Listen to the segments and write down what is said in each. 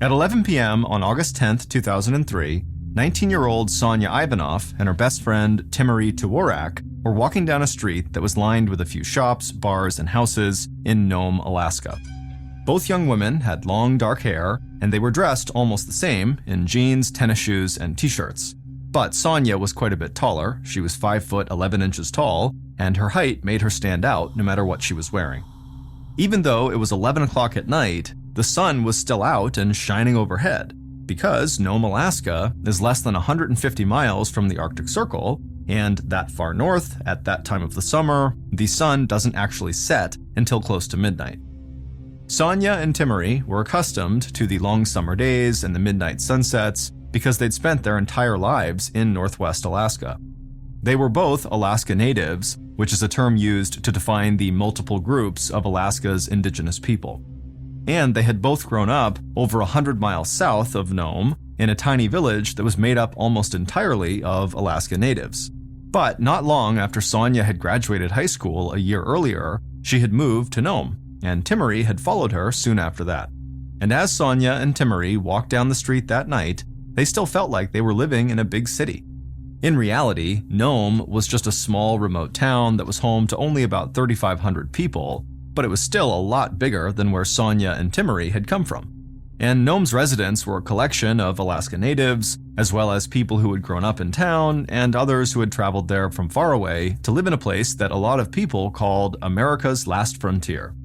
At 11 p.m. on August 10, 2003, 19-year-old Sonya Ivanov and her best friend Timuri Tuworak were walking down a street that was lined with a few shops, bars, and houses in Nome, Alaska. Both young women had long dark hair, and they were dressed almost the same in jeans, tennis shoes, and t-shirts. But Sonya was quite a bit taller. She was 5 foot 11 inches tall, and her height made her stand out no matter what she was wearing. Even though it was 11 o'clock at night, the sun was still out and shining overhead, because Nome, Alaska is less than 150 miles from the Arctic Circle, and that far north, at that time of the summer, the sun doesn't actually set until close to midnight. Sonya and Timuri were accustomed to the long summer days and the midnight sunsets because they'd spent their entire lives in Northwest Alaska. They were both Alaska Natives, which is a term used to define the multiple groups of Alaska's indigenous people. And they had both grown up over 100 miles south of Nome in a tiny village that was made up almost entirely of Alaska Natives. But not long after Sonya had graduated high school a year earlier, she had moved to Nome, and Timuri had followed her soon after that. And as Sonya and Timuri walked down the street that night, they still felt like they were living in a big city. In reality, Nome was just a small remote town that was home to only about 3,500 people, but it was still a lot bigger than where Sonya and Timuri had come from. And Nome's residents were a collection of Alaska Natives, as well as people who had grown up in town and others who had traveled there from far away to live in a place that a lot of people called America's Last Frontier.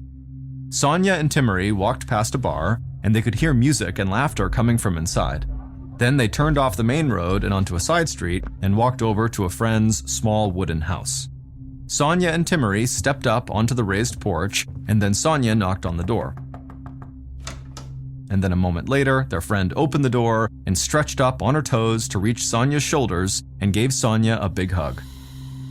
Sonya and Timuri walked past a bar, and they could hear music and laughter coming from inside. Then they turned off the main road and onto a side street and walked over to a friend's small wooden house. Sonya and Timuri stepped up onto the raised porch, and then Sonya knocked on the door. And then a moment later, their friend opened the door and stretched up on her toes to reach Sonya's shoulders and gave Sonya a big hug.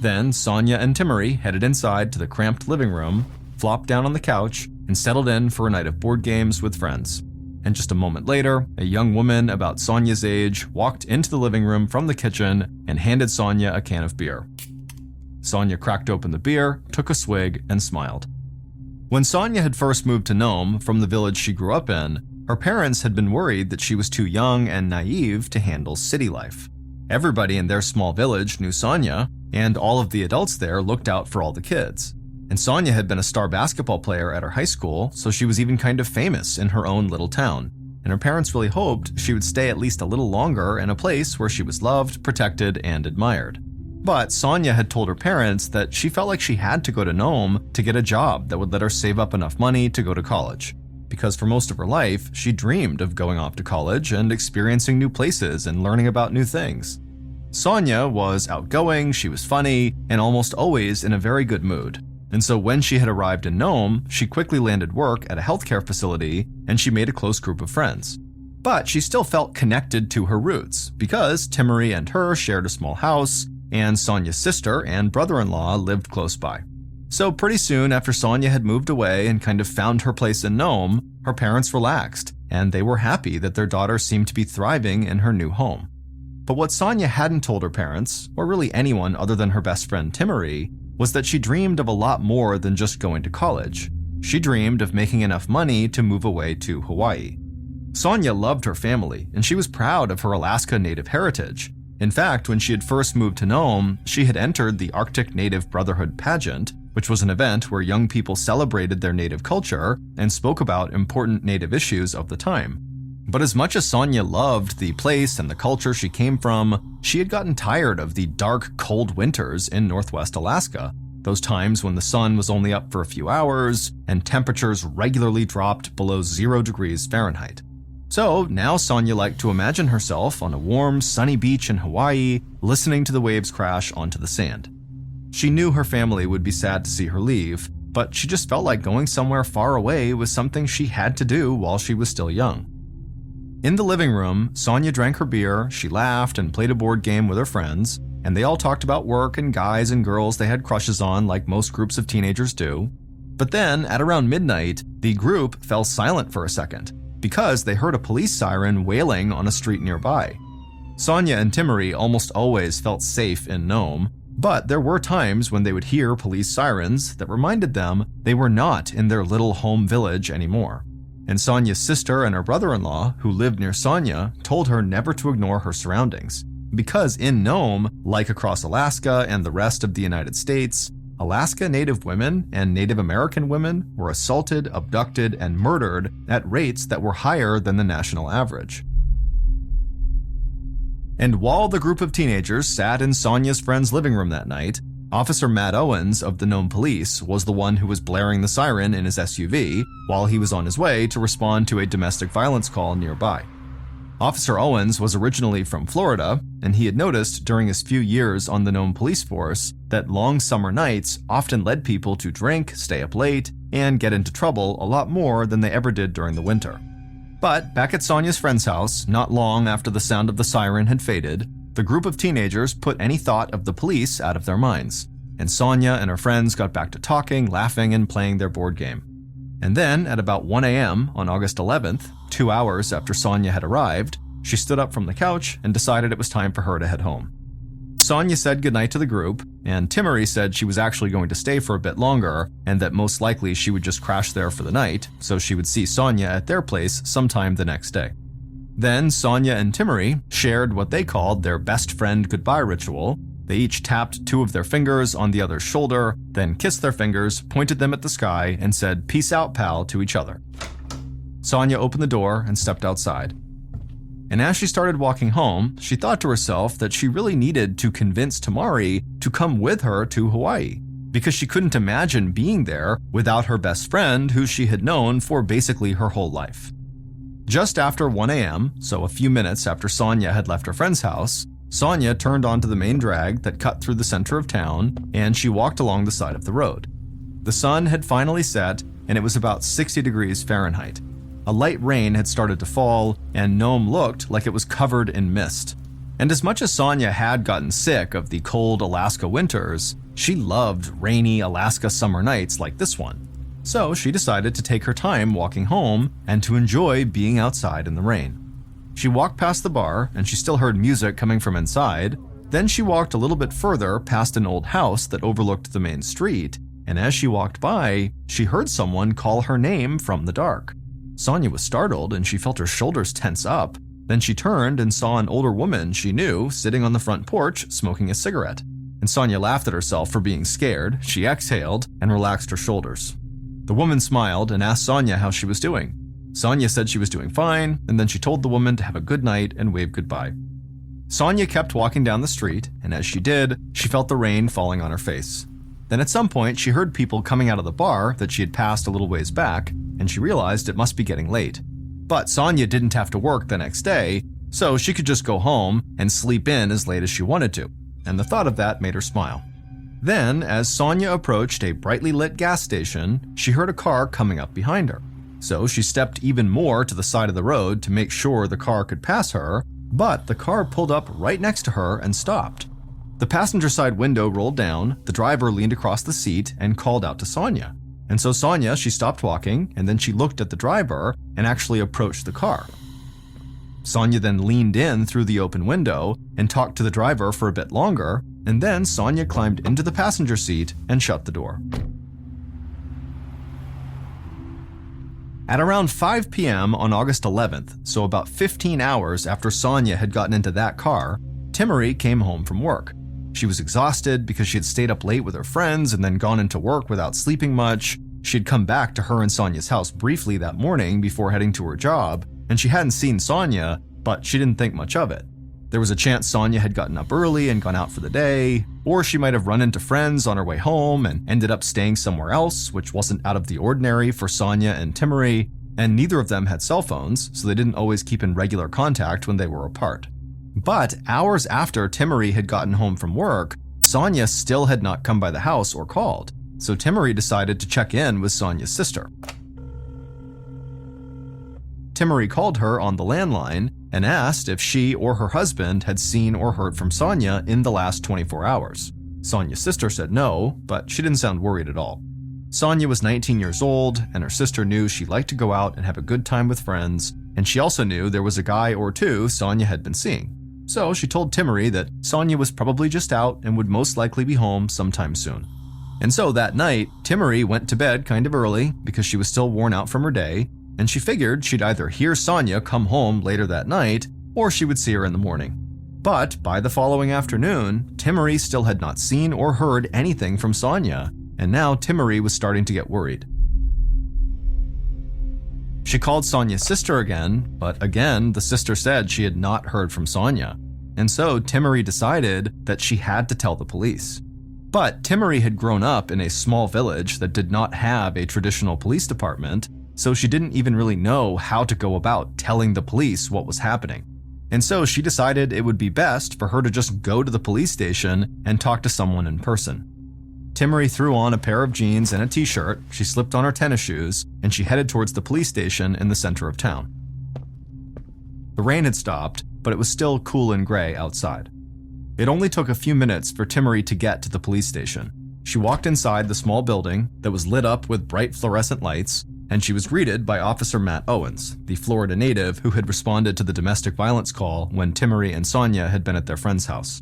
Then Sonya and Timuri headed inside to the cramped living room, flopped down on the couch, and settled in for a night of board games with friends. And just a moment later, a young woman about Sonya's age walked into the living room from the kitchen and handed Sonya a can of beer. Sonya cracked open the beer, took a swig, and smiled. When Sonya had first moved to Nome from the village she grew up in, her parents had been worried that she was too young and naive to handle city life. Everybody in their small village knew Sonya, and all of the adults there looked out for all the kids. And Sonya had been a star basketball player at her high school, so she was even kind of famous in her own little town. And her parents really hoped she would stay at least a little longer in a place where she was loved, protected, and admired. But Sonya had told her parents that she felt like she had to go to Nome to get a job that would let her save up enough money to go to college. Because for most of her life, she dreamed of going off to college and experiencing new places and learning about new things. Sonya was outgoing, she was funny, and almost always in a very good mood. And so when she had arrived in Nome, she quickly landed work at a healthcare facility and she made a close group of friends. But she still felt connected to her roots because Timuri and her shared a small house, and Sonya's sister and brother-in-law lived close by. So pretty soon after Sonya had moved away and kind of found her place in Nome, her parents relaxed, and they were happy that their daughter seemed to be thriving in her new home. But what Sonya hadn't told her parents, or really anyone other than her best friend Timuri, was that she dreamed of a lot more than just going to college. She dreamed of making enough money to move away to Hawaii. Sonya loved her family, and she was proud of her Alaska Native heritage. In fact, when she had first moved to Nome, she had entered the Arctic Native Brotherhood pageant, which was an event where young people celebrated their native culture and spoke about important native issues of the time. But as much as Sonya loved the place and the culture she came from, she had gotten tired of the dark, cold winters in Northwest Alaska, those times when the sun was only up for a few hours and temperatures regularly dropped below 0 degrees Fahrenheit. So now Sonya liked to imagine herself on a warm, sunny beach in Hawaii, listening to the waves crash onto the sand. She knew her family would be sad to see her leave, but she just felt like going somewhere far away was something she had to do while she was still young. In the living room, Sonya drank her beer, she laughed and played a board game with her friends, and they all talked about work and guys and girls they had crushes on like most groups of teenagers do. But then, at around midnight, the group fell silent for a second, because they heard a police siren wailing on a street nearby. Sonya and Timuri almost always felt safe in Nome, but there were times when they would hear police sirens that reminded them they were not in their little home village anymore. and Sonya's sister and her brother-in-law, who lived near Sonya, told her never to ignore her surroundings. Because in Nome, like across Alaska and the rest of the United States, Alaska Native women and Native American women were assaulted, abducted, and murdered at rates that were higher than the national average. And while the group of teenagers sat in Sonya's friend's living room that night, Officer Matt Owens of the Nome Police was the one who was blaring the siren in his SUV while he was on his way to respond to a domestic violence call nearby. Officer Owens was originally from Florida, and he had noticed during his few years on the Nome police force that long summer nights often led people to drink, stay up late, and get into trouble a lot more than they ever did during the winter. But back at Sonya's friend's house, not long after the sound of the siren had faded, the group of teenagers put any thought of the police out of their minds, and Sonya and her friends got back to talking, laughing, and playing their board game. And then, at about 1 a.m. on August 11th, 2 hours after Sonya had arrived, she stood up from the couch and decided it was time for her to head home. Sonya said goodnight to the group, and Timmery said she was actually going to stay for a bit longer and that most likely she would just crash there for the night, so she would see Sonya at their place sometime the next day. Then Sonya and Timmery shared what they called their best friend goodbye ritual. They each tapped 2 of their fingers on the other's shoulder, then kissed their fingers, pointed them at the sky, and said, "Peace out, pal," to each other. Sonya opened the door and stepped outside. And as she started walking home, she thought to herself that she really needed to convince Tamari to come with her to Hawaii, because she couldn't imagine being there without her best friend who she had known for basically her whole life. Just after 1 a.m., so a few minutes after Sonya had left her friend's house, Sonya turned onto the main drag that cut through the center of town, and she walked along the side of the road. The sun had finally set, and it was about 60 degrees Fahrenheit. A light rain had started to fall, and Nome looked like it was covered in mist. And as much as Sonya had gotten sick of the cold Alaska winters, she loved rainy Alaska summer nights like this one. So she decided to take her time walking home and to enjoy being outside in the rain. She walked past the bar, and she still heard music coming from inside. Then she walked a little bit further past an old house that overlooked the main street, and as she walked by, she heard someone call her name from the dark. Sonya was startled, and she felt her shoulders tense up. Then she turned and saw an older woman she knew sitting on the front porch smoking a cigarette. And Sonya laughed at herself for being scared. She exhaled and relaxed her shoulders. The woman smiled and asked Sonya how she was doing. Sonya said she was doing fine, and then she told the woman to have a good night and waved goodbye. Sonya kept walking down the street, and as she did, she felt the rain falling on her face. Then at some point, she heard people coming out of the bar that she had passed a little ways back, and she realized it must be getting late. But Sonya didn't have to work the next day, so she could just go home and sleep in as late as she wanted to, and the thought of that made her smile. Then, as Sonya approached a brightly lit gas station, she heard a car coming up behind her. So she stepped even more to the side of the road to make sure the car could pass her, but the car pulled up right next to her and stopped. The passenger side window rolled down, the driver leaned across the seat and called out to Sonya. And so Sonya, she stopped walking, and then she looked at the driver and actually approached the car. Sonya then leaned in through the open window and talked to the driver for a bit longer, and then Sonya climbed into the passenger seat and shut the door. At around 5 p.m. on August 11th, so about 15 hours after Sonya had gotten into that car, Timmery came home from work. She was exhausted because she had stayed up late with her friends and then gone into work without sleeping much. She had come back to her and Sonya's house briefly that morning before heading to her job, and she hadn't seen Sonya, but she didn't think much of it. There was a chance Sonya had gotten up early and gone out for the day, or she might have run into friends on her way home and ended up staying somewhere else, which wasn't out of the ordinary for Sonya and Timmery, and neither of them had cell phones, so they didn't always keep in regular contact when they were apart. But hours after Timmery had gotten home from work, Sonya still had not come by the house or called, so Timmery decided to check in with Sonya's sister. Timmery called her on the landline and asked if she or her husband had seen or heard from Sonya in the last 24 hours. Sonya's sister said no, but she didn't sound worried at all. Sonya was 19 years old, and her sister knew she liked to go out and have a good time with friends, and she also knew there was a guy or two Sonya had been seeing. So she told Timmery that Sonya was probably just out and would most likely be home sometime soon. And so that night, Timmery went to bed kind of early because she was still worn out from her day, and she figured she'd either hear Sonya come home later that night or she would see her in the morning. But by the following afternoon, Timmery still had not seen or heard anything from Sonya, and now Timmery was starting to get worried. She called Sonya's sister again, but again, the sister said she had not heard from Sonya, and so Timmery decided that she had to tell the police. But Timmery had grown up in a small village that did not have a traditional police department, so she didn't even really know how to go about telling the police what was happening. And so she decided it would be best for her to just go to the police station and talk to someone in person. Timmery threw on a pair of jeans and a t-shirt, she slipped on her tennis shoes, and she headed towards the police station in the center of town. The rain had stopped, but it was still cool and gray outside. It only took a few minutes for Timmery to get to the police station. She walked inside the small building that was lit up with bright fluorescent lights, and she was greeted by Officer Matt Owens, the Florida native who had responded to the domestic violence call when Timmery and Sonya had been at their friend's house.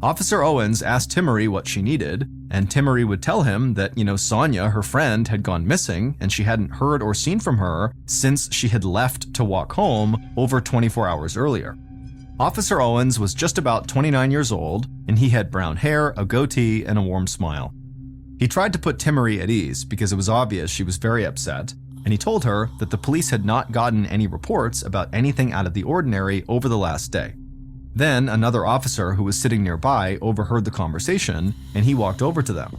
Officer Owens asked Timmery what she needed, and Timmery would tell him that, Sonya, her friend, had gone missing and she hadn't heard or seen from her since she had left to walk home over 24 hours earlier. Officer Owens was just about 29 years old, and he had brown hair, a goatee, and a warm smile. He tried to put Timmery at ease because it was obvious she was very upset, and he told her that the police had not gotten any reports about anything out of the ordinary over the last day. Then another officer who was sitting nearby overheard the conversation, and he walked over to them.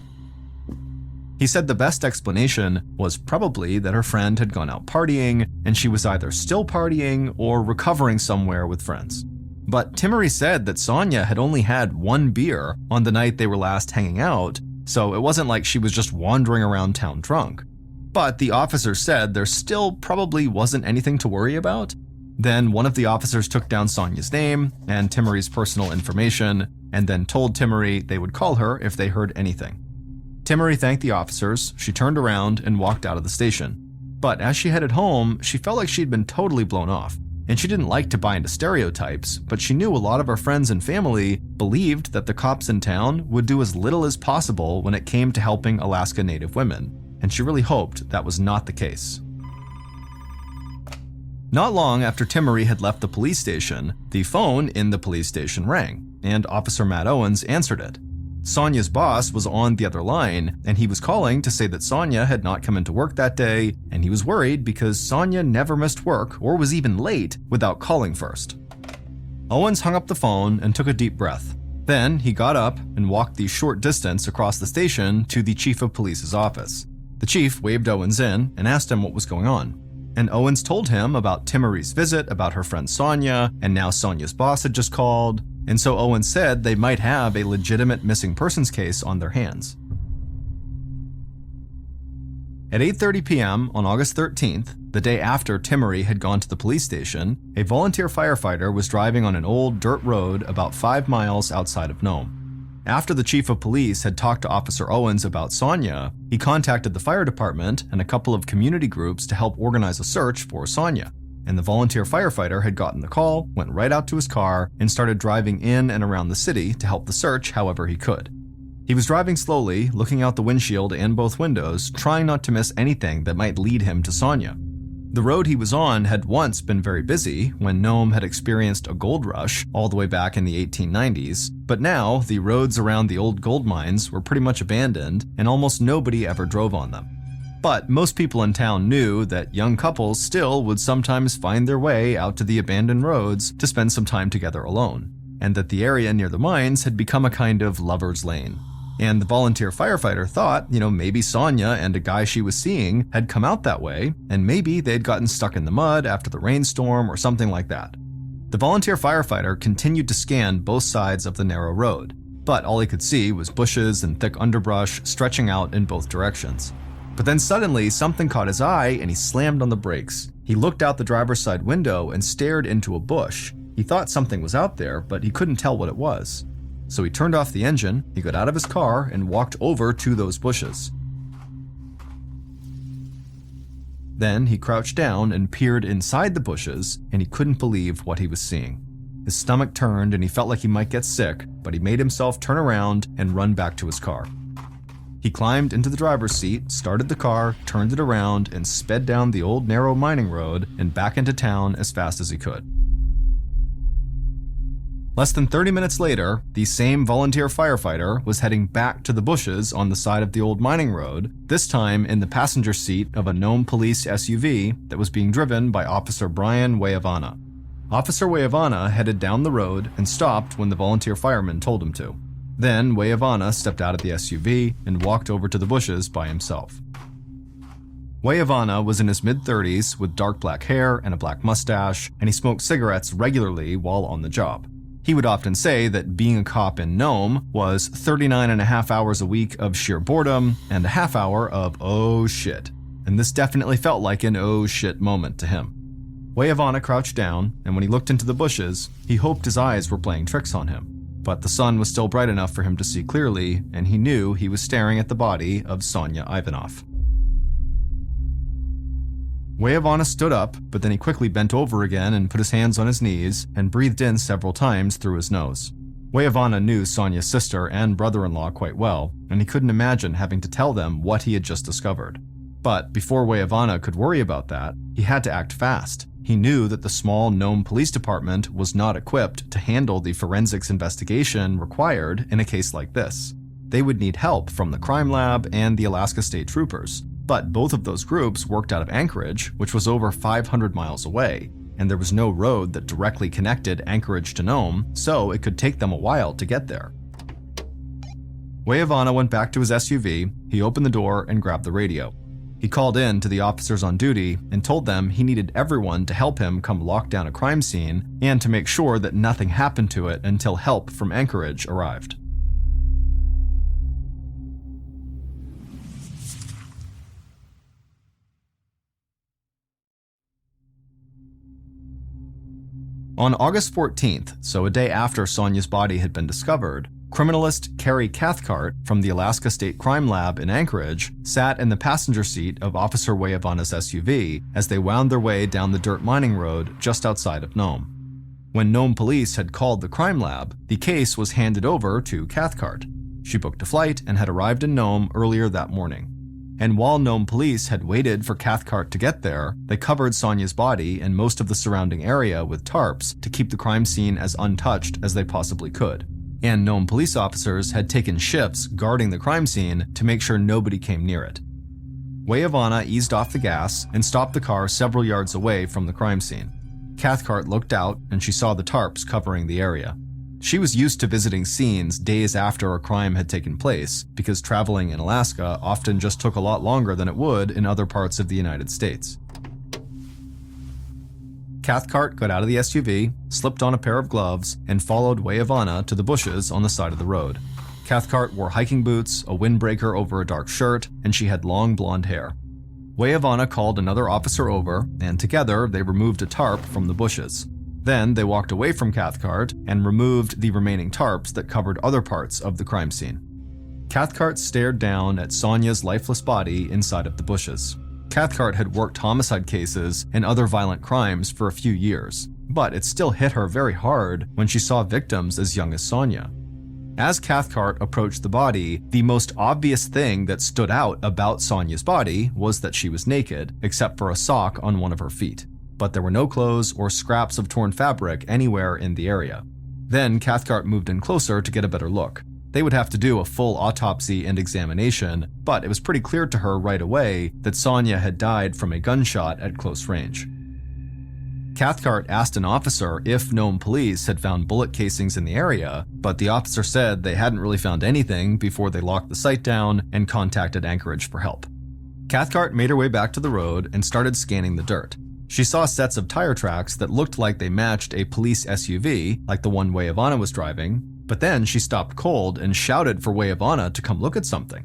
He said the best explanation was probably that her friend had gone out partying, and she was either still partying or recovering somewhere with friends. But Timmery said that Sonya had only had one beer on the night they were last hanging out, so it wasn't like she was just wandering around town drunk. But the officer said there still probably wasn't anything to worry about. Then one of the officers took down Sonya's name and Timmery's personal information, and then told Timmery they would call her if they heard anything. Timmery thanked the officers, she turned around and walked out of the station. But as she headed home, she felt like she'd been totally blown off. And she didn't like to buy into stereotypes, but she knew a lot of her friends and family believed that the cops in town would do as little as possible when it came to helping Alaska Native women, and she really hoped that was not the case. Not long after Timmery had left the police station, the phone in the police station rang, and Officer Matt Owens answered it. Sonya's boss was on the other line, and he was calling to say that Sonya had not come into work that day, and he was worried because Sonya never missed work or was even late without calling first. Owens hung up the phone and took a deep breath. Then he got up and walked the short distance across the station to the chief of police's office. The chief waved Owens in and asked him what was going on. And Owens told him about Timmery's visit, about her friend Sonya, and now Sonya's boss had just called. And so Owens said they might have a legitimate missing persons case on their hands. At 8:30 p.m. on August 13th, the day after Timmery had gone to the police station, a volunteer firefighter was driving on an old dirt road about 5 miles outside of Nome. After the chief of police had talked to Officer Owens about Sonya, he contacted the fire department and a couple of community groups to help organize a search for Sonya. And the volunteer firefighter had gotten the call, went right out to his car, and started driving in and around the city to help the search however he could. He was driving slowly, looking out the windshield and both windows, trying not to miss anything that might lead him to Sonya. The road he was on had once been very busy when Nome had experienced a gold rush all the way back in the 1890s, but now the roads around the old gold mines were pretty much abandoned and almost nobody ever drove on them. But most people in town knew that young couples still would sometimes find their way out to the abandoned roads to spend some time together alone, and that the area near the mines had become a kind of lover's lane. And the volunteer firefighter thought, maybe Sonya and a guy she was seeing had come out that way, and maybe they'd gotten stuck in the mud after the rainstorm or something like that. The volunteer firefighter continued to scan both sides of the narrow road, but all he could see was bushes and thick underbrush stretching out in both directions. But then suddenly something caught his eye and he slammed on the brakes. He looked out the driver's side window and stared into a bush. He thought something was out there, but he couldn't tell what it was. So he turned off the engine, he got out of his car and walked over to those bushes. Then he crouched down and peered inside the bushes, and he couldn't believe what he was seeing. His stomach turned and he felt like he might get sick, but he made himself turn around and run back to his car. He climbed into the driver's seat, started the car, turned it around, and sped down the old narrow mining road and back into town as fast as he could. Less than 30 minutes later, the same volunteer firefighter was heading back to the bushes on the side of the old mining road, this time in the passenger seat of a Nome police SUV that was being driven by Officer Brian Wayavana. Officer Wayavana headed down the road and stopped when the volunteer fireman told him to. Then Wayavana stepped out of the SUV and walked over to the bushes by himself. Wayavana was in his mid-30s with dark black hair and a black mustache, and he smoked cigarettes regularly while on the job. He would often say that being a cop in Nome was 39.5 hours a week of sheer boredom and a half hour of oh shit. And this definitely felt like an oh shit moment to him. Wayavana crouched down, and when he looked into the bushes, he hoped his eyes were playing tricks on him. But the sun was still bright enough for him to see clearly, and he knew he was staring at the body of Sonya Ivanov. Wayavana stood up, but then he quickly bent over again and put his hands on his knees and breathed in several times through his nose. Wayavana knew Sonya's sister and brother-in-law quite well, and he couldn't imagine having to tell them what he had just discovered. But before Wayavana could worry about that, he had to act fast. He knew that the small Nome Police Department was not equipped to handle the forensics investigation required in a case like this. They would need help from the crime lab and the Alaska State Troopers. But both of those groups worked out of Anchorage, which was over 500 miles away, and there was no road that directly connected Anchorage to Nome, so it could take them a while to get there. Wayavana went back to his SUV, he opened the door and grabbed the radio. He called in to the officers on duty and told them he needed everyone to help him come lock down a crime scene and to make sure that nothing happened to it until help from Anchorage arrived. On August 14th, so a day after Sonya's body had been discovered, criminalist Carrie Cathcart from the Alaska State Crime Lab in Anchorage sat in the passenger seat of Officer Wayavana's SUV as they wound their way down the dirt mining road just outside of Nome. When Nome police had called the crime lab, the case was handed over to Cathcart. She booked a flight and had arrived in Nome earlier that morning. And while Nome police had waited for Cathcart to get there, they covered Sonya's body and most of the surrounding area with tarps to keep the crime scene as untouched as they possibly could. And Nome police officers had taken shifts guarding the crime scene to make sure nobody came near it. Wayavana eased off the gas and stopped the car several yards away from the crime scene. Cathcart looked out and she saw the tarps covering the area. She was used to visiting scenes days after a crime had taken place because traveling in Alaska often just took a lot longer than it would in other parts of the United States. Cathcart got out of the SUV, slipped on a pair of gloves, and followed Wayavana to the bushes on the side of the road. Cathcart wore hiking boots, a windbreaker over a dark shirt, and she had long blonde hair. Wayavana called another officer over, and together they removed a tarp from the bushes. Then they walked away from Cathcart and removed the remaining tarps that covered other parts of the crime scene. Cathcart stared down at Sonya's lifeless body inside of the bushes. Cathcart had worked homicide cases and other violent crimes for a few years, but it still hit her very hard when she saw victims as young as Sonya. As Cathcart approached the body, the most obvious thing that stood out about Sonya's body was that she was naked, except for a sock on one of her feet. But there were no clothes or scraps of torn fabric anywhere in the area. Then Cathcart moved in closer to get a better look. They would have to do a full autopsy and examination, but it was pretty clear to her right away that Sonya had died from a gunshot at close range. Cathcart asked an officer if Nome police had found bullet casings in the area, but the officer said they hadn't really found anything before they locked the site down and contacted Anchorage for help. Cathcart made her way back to the road and started scanning the dirt. She saw sets of tire tracks that looked like they matched a police SUV, like the one Wayavana was driving, but then she stopped cold and shouted for Wayavana to come look at something.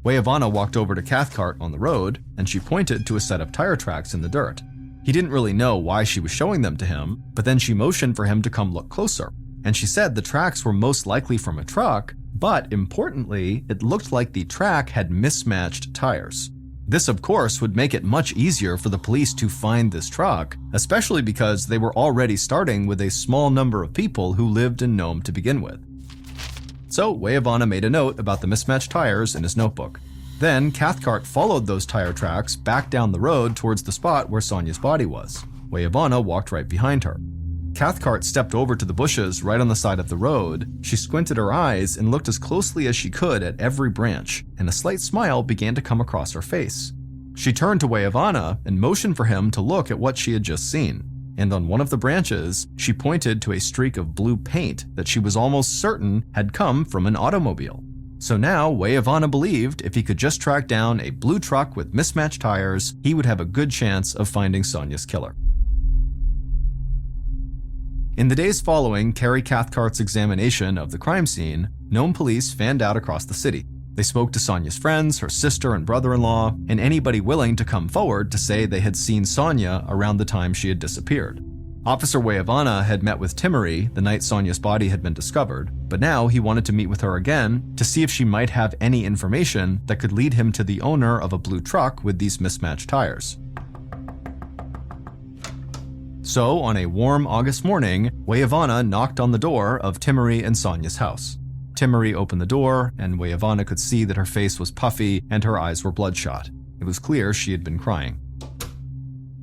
Wayavana walked over to Cathcart on the road, and she pointed to a set of tire tracks in the dirt. He didn't really know why she was showing them to him, but then she motioned for him to come look closer, and she said the tracks were most likely from a truck, but importantly, it looked like the track had mismatched tires. This, of course, would make it much easier for the police to find this truck, especially because they were already starting with a small number of people who lived in Nome to begin with. So Weyavana made a note about the mismatched tires in his notebook. Then Cathcart followed those tire tracks back down the road towards the spot where Sonia's body was. Weyavana walked right behind her. Cathcart stepped over to the bushes right on the side of the road. She squinted her eyes and looked as closely as she could at every branch, and a slight smile began to come across her face. She turned to Weyavana and motioned for him to look at what she had just seen. And on one of the branches, she pointed to a streak of blue paint that she was almost certain had come from an automobile. So now Weyavana believed if he could just track down a blue truck with mismatched tires, he would have a good chance of finding Sonia's killer. In the days following Carrie Cathcart's examination of the crime scene, Nome police fanned out across the city. They spoke to Sonia's friends, her sister and brother-in-law, and anybody willing to come forward to say they had seen Sonia around the time she had disappeared. Officer Weyavana had met with Timmery the night Sonia's body had been discovered, but now he wanted to meet with her again to see if she might have any information that could lead him to the owner of a blue truck with these mismatched tires. So, on a warm August morning, Weyavana knocked on the door of Timmery and Sonia's house. Timmery opened the door, and Weyavana could see that her face was puffy and her eyes were bloodshot. It was clear she had been crying.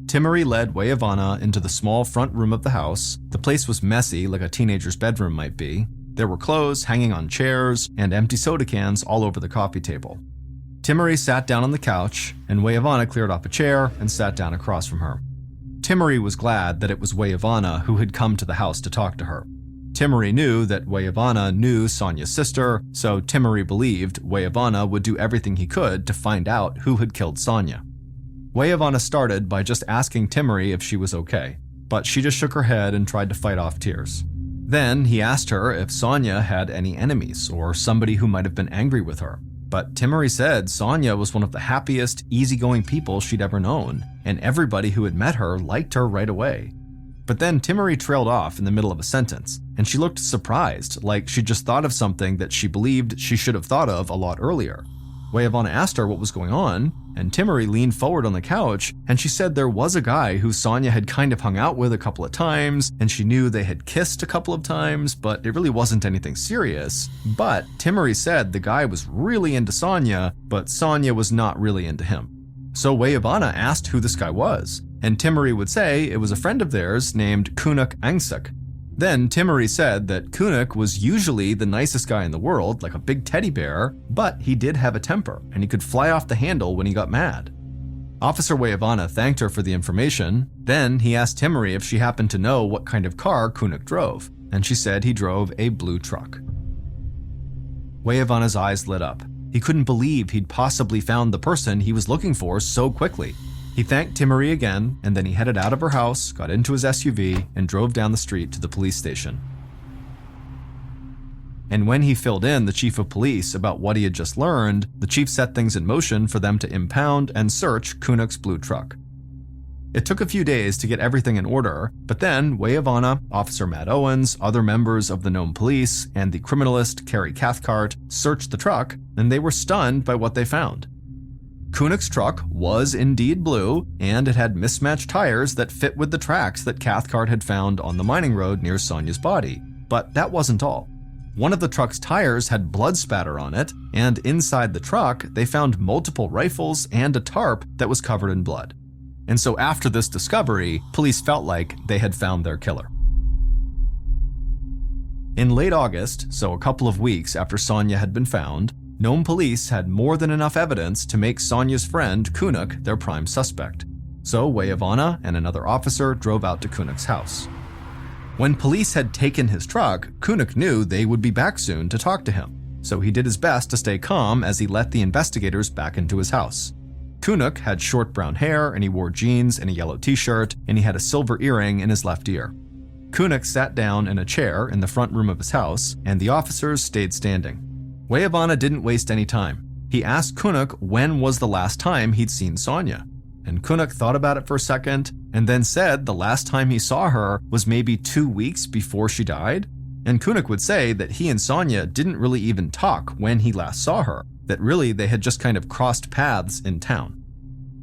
Timmery led Weyavana into the small front room of the house. The place was messy, like a teenager's bedroom might be. There were clothes hanging on chairs and empty soda cans all over the coffee table. Timmery sat down on the couch, and Weyavana cleared off a chair and sat down across from her. Timmery was glad that it was Weyavana who had come to the house to talk to her. Timmery knew that Weyavana knew Sonia's sister, so Timmery believed Weyavana would do everything he could to find out who had killed Sonia. Weyavana started by just asking Timmery if she was okay, but she just shook her head and tried to fight off tears. Then he asked her if Sonia had any enemies or somebody who might have been angry with her. But Timmery said Sonia was one of the happiest, easygoing people she'd ever known, and everybody who had met her liked her right away. But then Timmery trailed off in the middle of a sentence, and she looked surprised, like she'd just thought of something that she believed she should have thought of a lot earlier. Weyavana asked her what was going on, and Timmery leaned forward on the couch, and she said there was a guy who Sonia had kind of hung out with a couple of times, and she knew they had kissed a couple of times, but it really wasn't anything serious. But Timmery said the guy was really into Sonia, but Sonia was not really into him. So Weyavana asked who this guy was, and Timmery would say it was a friend of theirs named Kunuk Angsuk. Then Timmery said that Kunuk was usually the nicest guy in the world, like a big teddy bear, but he did have a temper, and he could fly off the handle when he got mad. Officer Weyavana thanked her for the information. Then he asked Timmery if she happened to know what kind of car Kunuk drove, and she said he drove a blue truck. Weyavana's eyes lit up. He couldn't believe he'd possibly found the person he was looking for so quickly. He thanked Timmery again, and then he headed out of her house, got into his SUV, and drove down the street to the police station. And when he filled in the chief of police about what he had just learned, the chief set things in motion for them to impound and search Kunuk's blue truck. It took a few days to get everything in order, but then Weyavana, Officer Matt Owens, other members of the Nome police, and the criminalist Carrie Cathcart searched the truck, and they were stunned by what they found. Kunuk's truck was indeed blue, and it had mismatched tires that fit with the tracks that Cathcart had found on the mining road near Sonia's body. But that wasn't all. One of the truck's tires had blood spatter on it, and inside the truck, they found multiple rifles and a tarp that was covered in blood. And so after this discovery, police felt like they had found their killer. In late August, so a couple of weeks after Sonia had been found, Nome police had more than enough evidence to make Sonia's friend, Kunuk, their prime suspect. So Weyavana and another officer drove out to Kunuk's house. When police had taken his truck, Kunuk knew they would be back soon to talk to him, so he did his best to stay calm as he let the investigators back into his house. Kunuk had short brown hair, and he wore jeans and a yellow t-shirt, and he had a silver earring in his left ear. Kunuk sat down in a chair in the front room of his house, and the officers stayed standing. Weyavana didn't waste any time. He asked Kunuk when was the last time he'd seen Sonia. And Kunuk thought about it for a second, and then said the last time he saw her was maybe 2 weeks before she died. And Kunuk would say that he and Sonia didn't really even talk when he last saw her, that really they had just kind of crossed paths in town.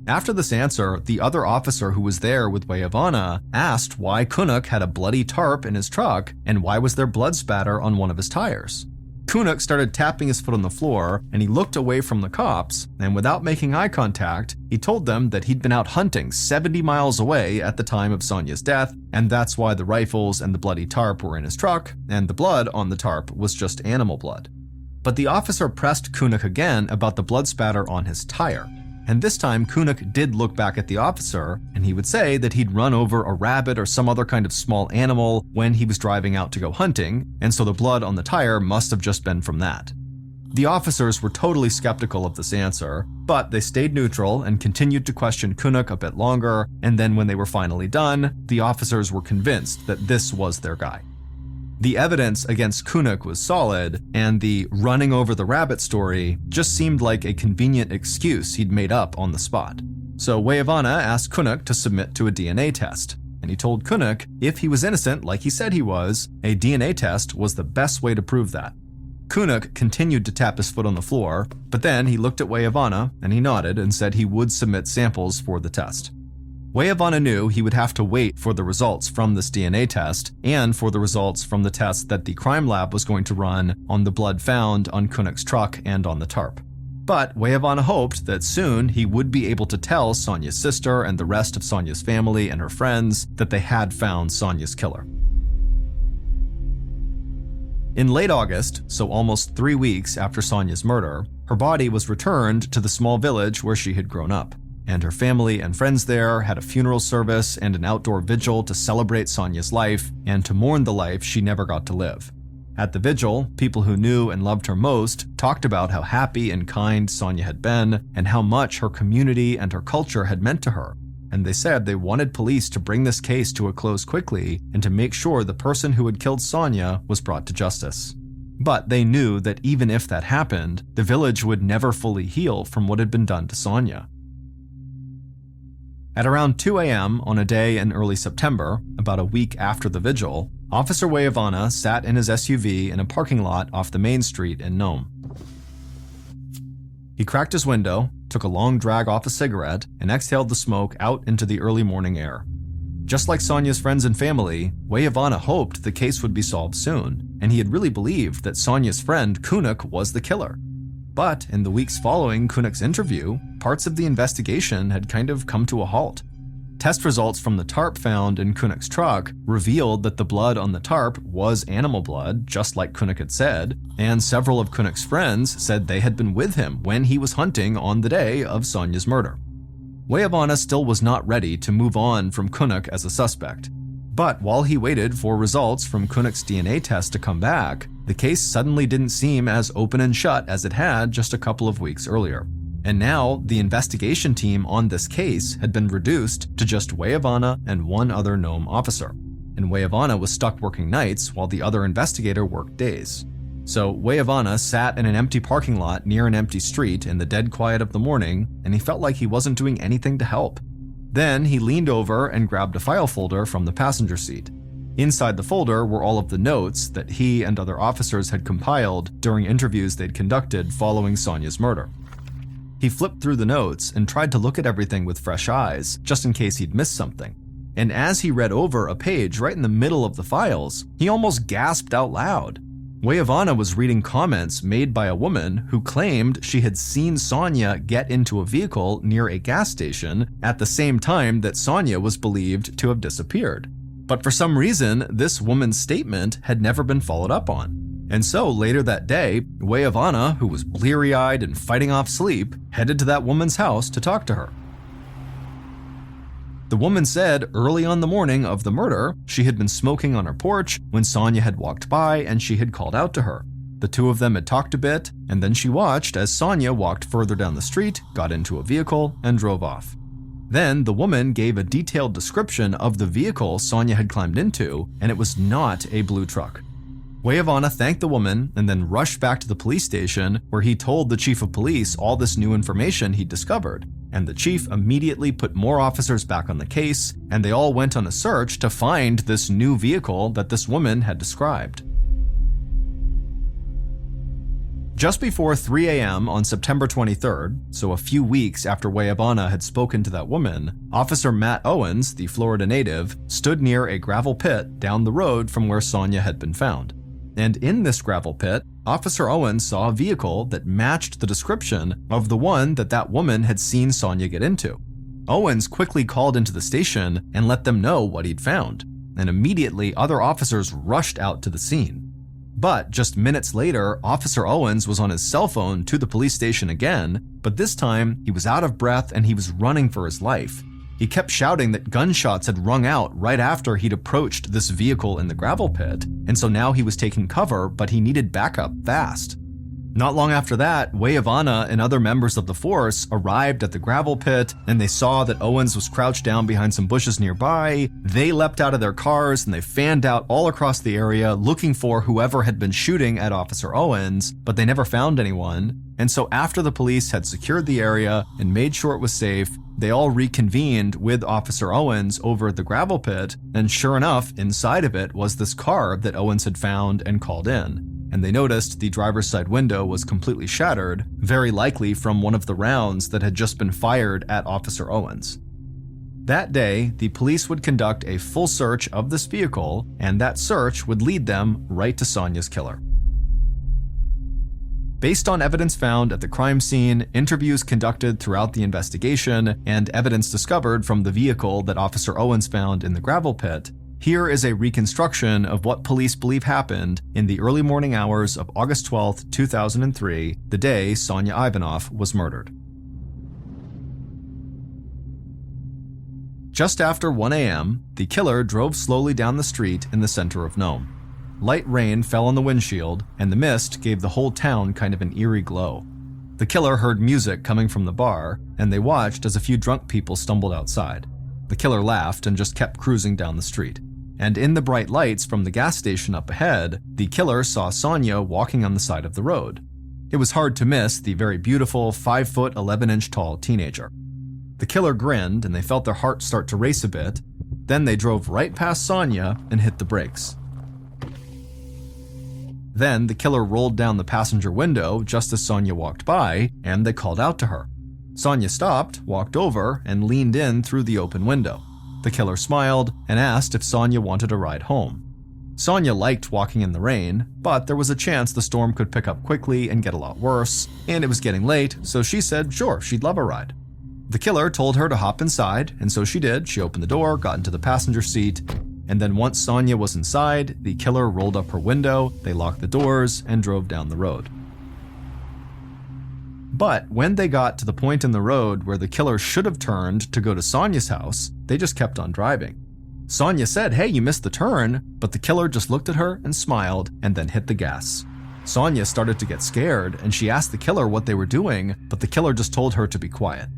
After this answer, the other officer who was there with Weyavana asked why Kunuk had a bloody tarp in his truck and why was there blood spatter on one of his tires. Kunuk started tapping his foot on the floor, and he looked away from the cops, and without making eye contact, he told them that he'd been out hunting 70 miles away at the time of Sonya's death, and that's why the rifles and the bloody tarp were in his truck, and the blood on the tarp was just animal blood. But the officer pressed Kunuk again about the blood spatter on his tire. And this time, Kunuk did look back at the officer, and he would say that he'd run over a rabbit or some other kind of small animal when he was driving out to go hunting, and so the blood on the tire must have just been from that. The officers were totally skeptical of this answer, but they stayed neutral and continued to question Kunuk a bit longer, and then when they were finally done, the officers were convinced that this was their guy. The evidence against Kunuk was solid, and the running over the rabbit story just seemed like a convenient excuse he'd made up on the spot. So Weyavana asked Kunuk to submit to a DNA test, and he told Kunuk if he was innocent like he said he was, a DNA test was the best way to prove that. Kunuk continued to tap his foot on the floor, but then he looked at Weyavana and he nodded and said he would submit samples for the test. Weyavana knew he would have to wait for the results from this DNA test and for the results from the test that the crime lab was going to run on the blood found on Kunuk's truck and on the tarp. But Weyavana hoped that soon he would be able to tell Sonya's sister and the rest of Sonya's family and her friends that they had found Sonya's killer. In late August, so almost 3 weeks after Sonya's murder, her body was returned to the small village where she had grown up. And her family and friends there had a funeral service and an outdoor vigil to celebrate Sonya's life and to mourn the life she never got to live. At the vigil, people who knew and loved her most talked about how happy and kind Sonya had been and how much her community and her culture had meant to her. And they said they wanted police to bring this case to a close quickly and to make sure the person who had killed Sonya was brought to justice. But they knew that even if that happened, the village would never fully heal from what had been done to Sonya. At around 2 a.m. on a day in early September, about a week after the vigil, Officer Weyavana sat in his SUV in a parking lot off the main street in Nome. He cracked his window, took a long drag off a cigarette, and exhaled the smoke out into the early morning air. Just like Sonya's friends and family, Weyavana hoped the case would be solved soon, and he had really believed that Sonya's friend Kunuk was the killer. But in the weeks following Kunuk's interview, parts of the investigation had kind of come to a halt. Test results from the tarp found in Kunuk's truck revealed that the blood on the tarp was animal blood, just like Kunuk had said, and several of Kunuk's friends said they had been with him when he was hunting on the day of Sonya's murder. Weyavana still was not ready to move on from Kunuk as a suspect. But while he waited for results from Kunuk's DNA test to come back, the case suddenly didn't seem as open and shut as it had just a couple of weeks earlier. And now, the investigation team on this case had been reduced to just Weyavana and one other Nome officer. And Weyavana was stuck working nights while the other investigator worked days. So Weyavana sat in an empty parking lot near an empty street in the dead quiet of the morning, and he felt like he wasn't doing anything to help. Then he leaned over and grabbed a file folder from the passenger seat. Inside the folder were all of the notes that he and other officers had compiled during interviews they'd conducted following Sonya's murder. He flipped through the notes and tried to look at everything with fresh eyes, just in case he'd missed something. And as he read over a page right in the middle of the files, he almost gasped out loud. Weyavana was reading comments made by a woman who claimed she had seen Sonya get into a vehicle near a gas station at the same time that Sonya was believed to have disappeared. But for some reason, this woman's statement had never been followed up on. And so later that day, Weyavana, who was bleary-eyed and fighting off sleep, headed to that woman's house to talk to her. The woman said early on the morning of the murder, she had been smoking on her porch when Sonya had walked by and she had called out to her. The two of them had talked a bit, and then she watched as Sonya walked further down the street, got into a vehicle, and drove off. Then the woman gave a detailed description of the vehicle Sonya had climbed into, and it was not a blue truck. Weyavana thanked the woman and then rushed back to the police station where he told the chief of police all this new information he'd discovered. And the chief immediately put more officers back on the case, and they all went on a search to find this new vehicle that this woman had described. Just before 3 a.m. on September 23rd, so a few weeks after Weyavana had spoken to that woman, Officer Matt Owens, the Florida native, stood near a gravel pit down the road from where Sonya had been found. And in this gravel pit, Officer Owens saw a vehicle that matched the description of the one that woman had seen Sonya get into. Owens quickly called into the station and let them know what he'd found, and immediately other officers rushed out to the scene. But just minutes later, Officer Owens was on his cell phone to the police station again, but this time he was out of breath and he was running for his life. He kept shouting that gunshots had rung out right after he'd approached this vehicle in the gravel pit, and so now he was taking cover, but he needed backup fast. Not long after that, Wayavana and other members of the force arrived at the gravel pit, and they saw that Owens was crouched down behind some bushes nearby. They leapt out of their cars and they fanned out all across the area looking for whoever had been shooting at Officer Owens, but they never found anyone. And so after the police had secured the area and made sure it was safe, they all reconvened with Officer Owens over at the gravel pit, and sure enough, inside of it was this car that Owens had found and called in. And they noticed the driver's side window was completely shattered, very likely from one of the rounds that had just been fired at Officer Owens. That day, the police would conduct a full search of this vehicle, and that search would lead them right to Sonya's killer. Based on evidence found at the crime scene, interviews conducted throughout the investigation, and evidence discovered from the vehicle that Officer Owens found in the gravel pit, here is a reconstruction of what police believe happened in the early morning hours of August 12, 2003, the day Sonya Ivanov was murdered. Just after 1 a.m., the killer drove slowly down the street in the center of Nome. Light rain fell on the windshield, and the mist gave the whole town kind of an eerie glow. The killer heard music coming from the bar, and they watched as a few drunk people stumbled outside. The killer laughed and just kept cruising down the street. And in the bright lights from the gas station up ahead, the killer saw Sonya walking on the side of the road. It was hard to miss the very beautiful 5-foot 11-inch tall teenager. The killer grinned and they felt their hearts start to race a bit. Then they drove right past Sonya and hit the brakes. Then the killer rolled down the passenger window just as Sonya walked by, and they called out to her. Sonya stopped, walked over, and leaned in through the open window. The killer smiled and asked if Sonya wanted a ride home. Sonya liked walking in the rain, but there was a chance the storm could pick up quickly and get a lot worse, and it was getting late, so she said sure, she'd love a ride. The killer told her to hop inside, and so she did. She opened the door, got into the passenger seat, and then once Sonya was inside, the killer rolled up her window, they locked the doors, and drove down the road. But when they got to the point in the road where the killer should have turned to go to Sonya's house, they just kept on driving. Sonya said, "Hey, you missed the turn," but the killer just looked at her and smiled and then hit the gas. Sonya started to get scared and she asked the killer what they were doing, but the killer just told her to be quiet.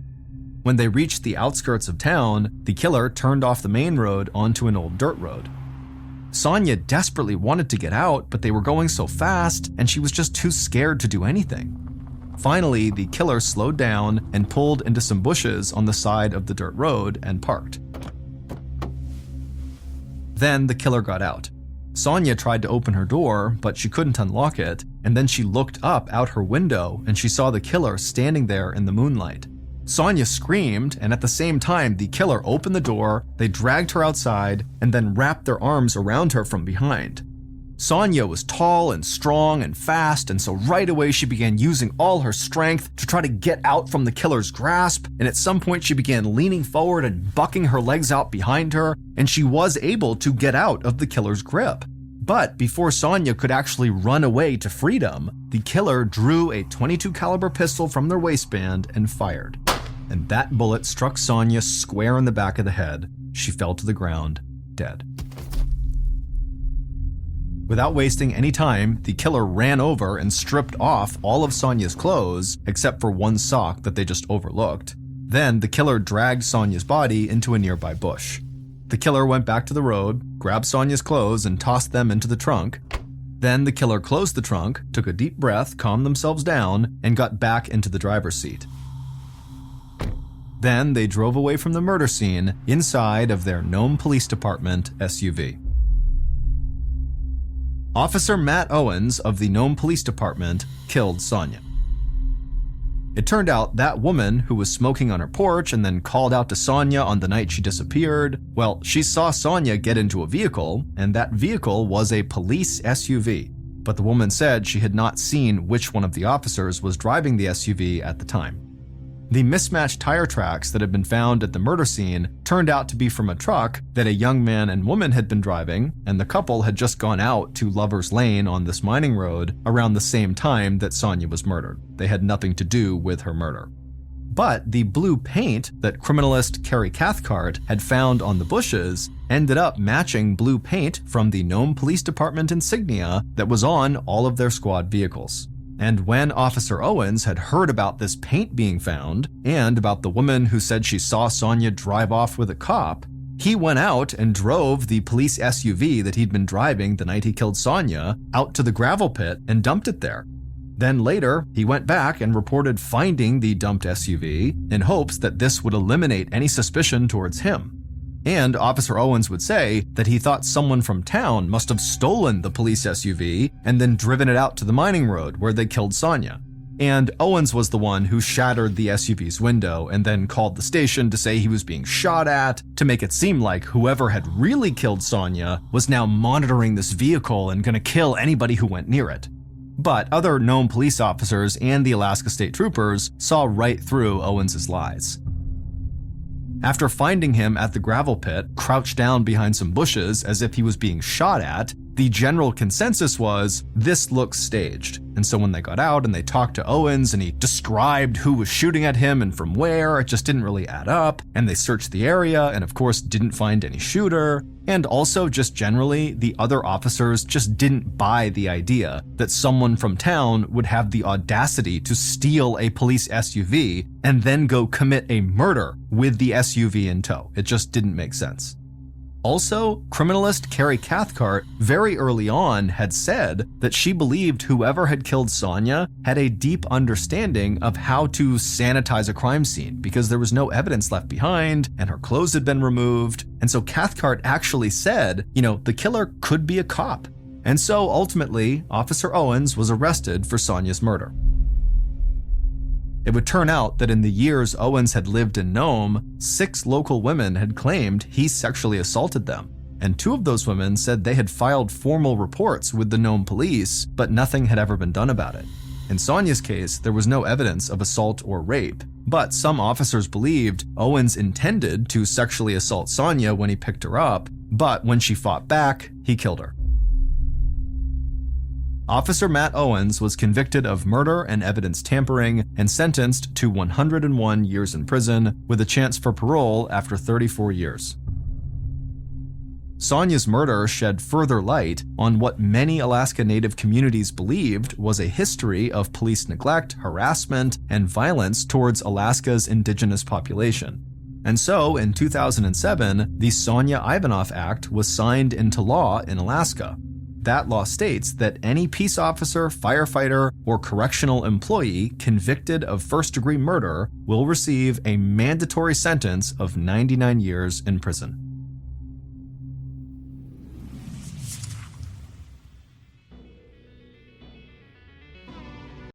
When they reached the outskirts of town, the killer turned off the main road onto an old dirt road. Sonya desperately wanted to get out, but they were going so fast and she was just too scared to do anything. Finally, the killer slowed down and pulled into some bushes on the side of the dirt road and parked. Then the killer got out. Sonya tried to open her door, but she couldn't unlock it, and then she looked up out her window and she saw the killer standing there in the moonlight. Sonya screamed, and at the same time, the killer opened the door, they dragged her outside, and then wrapped their arms around her from behind. Sonya was tall and strong and fast, and so right away she began using all her strength to try to get out from the killer's grasp, and at some point she began leaning forward and bucking her legs out behind her, and she was able to get out of the killer's grip. But before Sonya could actually run away to freedom, the killer drew a .22 caliber pistol from their waistband and fired. And that bullet struck Sonya square in the back of the head. She fell to the ground, dead. Without wasting any time, the killer ran over and stripped off all of Sonya's clothes, except for one sock that they just overlooked. Then the killer dragged Sonya's body into a nearby bush. The killer went back to the road, grabbed Sonya's clothes and tossed them into the trunk. Then the killer closed the trunk, took a deep breath, calmed themselves down, and got back into the driver's seat. Then they drove away from the murder scene inside of their Nome Police Department SUV. Officer Matt Owens of the Nome Police Department killed Sonya. It turned out that woman who was smoking on her porch and then called out to Sonya on the night she disappeared, well, she saw Sonya get into a vehicle, and that vehicle was a police SUV. but the woman said she had not seen which one of the officers was driving the SUV at the time. The mismatched tire tracks that had been found at the murder scene turned out to be from a truck that a young man and woman had been driving, and the couple had just gone out to Lover's Lane on this mining road around the same time that Sonia was murdered. They had nothing to do with her murder. But the blue paint that criminalist Carrie Cathcart had found on the bushes ended up matching blue paint from the Nome Police Department insignia that was on all of their squad vehicles. And when Officer Owens had heard about this paint being found, and about the woman who said she saw Sonia drive off with a cop, he went out and drove the police SUV that he'd been driving the night he killed Sonia out to the gravel pit and dumped it there. Then later, he went back and reported finding the dumped SUV in hopes that this would eliminate any suspicion towards him. And Officer Owens would say that he thought someone from town must have stolen the police SUV and then driven it out to the mining road where they killed Sonia. And Owens was the one who shattered the SUV's window and then called the station to say he was being shot at, to make it seem like whoever had really killed Sonia was now monitoring this vehicle and gonna kill anybody who went near it. But other Nome police officers and the Alaska State Troopers saw right through Owens' lies. After finding him at the gravel pit, crouched down behind some bushes as if he was being shot at, the general consensus was, this looks staged. And so when they got out and they talked to Owens and he described who was shooting at him and from where, it just didn't really add up. And they searched the area and of course didn't find any shooter. And also just generally, the other officers just didn't buy the idea that someone from town would have the audacity to steal a police SUV and then go commit a murder with the SUV in tow. It just didn't make sense. Also, criminalist Carrie Cathcart very early on had said that she believed whoever had killed Sonia had a deep understanding of how to sanitize a crime scene because there was no evidence left behind and her clothes had been removed. And so Cathcart actually said, the killer could be a cop. And so ultimately, Officer Owens was arrested for Sonia's murder. It would turn out that in the years Owens had lived in Nome, 6 local women had claimed he sexually assaulted them, and 2 of those women said they had filed formal reports with the Nome police, but nothing had ever been done about it. In Sonia's case, there was no evidence of assault or rape, but some officers believed Owens intended to sexually assault Sonia when he picked her up, but when she fought back, he killed her. Officer Matt Owens was convicted of murder and evidence tampering and sentenced to 101 years in prison with a chance for parole after 34 years. Sonia's murder shed further light on what many Alaska Native communities believed was a history of police neglect, harassment, and violence towards Alaska's indigenous population. And so, in 2007, the Sonia Ivanoff Act was signed into law in Alaska. That law states that any peace officer, firefighter, or correctional employee convicted of first-degree murder will receive a mandatory sentence of 99 years in prison.